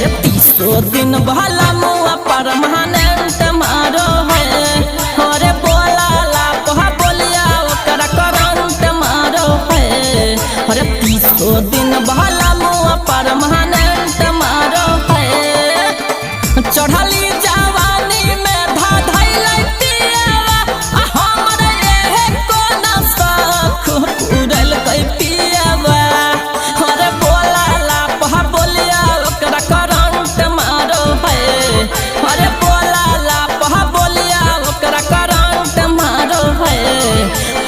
अरे 30 दिन भला मुआ परमानेंट मारो है अरे बोला ला कहा बोलिया ओकरा करंट मारो है अरे 30 दिन भला मुआ परमानेंट मारो है चढ़ली जवानी में धा धैल पियावा हमरे एहे कोना सख उड़ल कई पियावा अरे बोला ला कहा बोलिया ओकरा करंट मारो है अरे बोला ला कहा बोलिया ओकरा करंट मारो है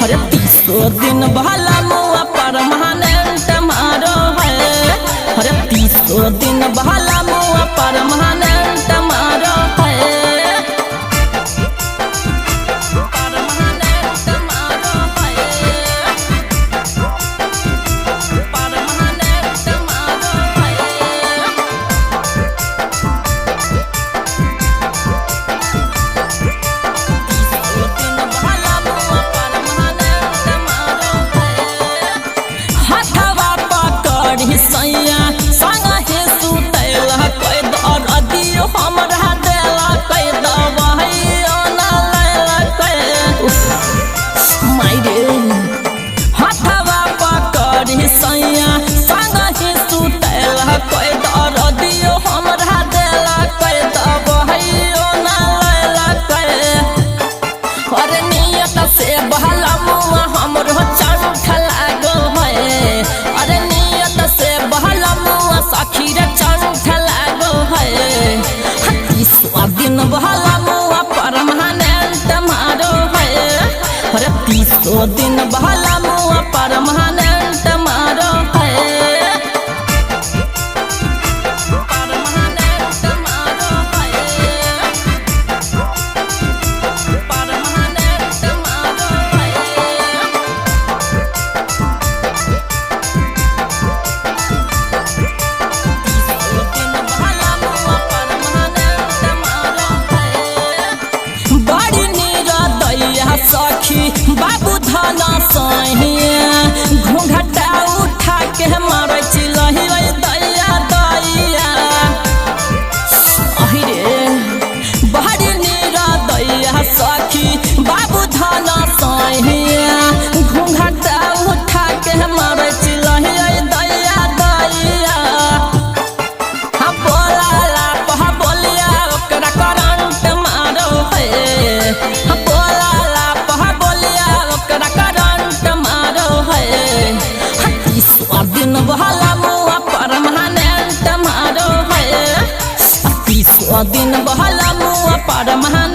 अरे 30 दिन भला मुआ परमानेंट मारो है अरे 30 दिन भला मुआ परमानेंट मारो है परमानेंट मारो है परमानेंट मारो हथवा पकड़ी सैया संग हे सुतैल कई दर दियो हमरा देला कई दवाइयो ना लैला कई मायरे हथवा पकड़ी सैया संग हे सुतैल कई दर दियो हमरा देला कई दवाइयो ना लैला कई अरे नियत से बहला मुआ हमरो चंठ लागो है अरे नियत से बहला मुआ सखी रे चंठ लागो है 30 दिन बहला मुआ परमानेंट मारो है अरे 30 दिन बहला मुआ परमानेंट मारो है परमानेंट मारो है परमानेंट मारो बड़ी निरदैया सखी बाबू धना सहिया घूंघटा उठा के मारै चिलही दैया दैया अहिरे बड़ी निरदैया सखी बाबू धना सहिया घूंघटा उठा के मारै चिलही दैया दैया हम बोला ला कहा बोलिया ओकरा करंट मारो है हम बोला ला कहा बोलिया ओकरा करंट मारो है 30 दिन बहला मुआ परमानेंट मारो है 30 दिन बहला मुआ परमानेंट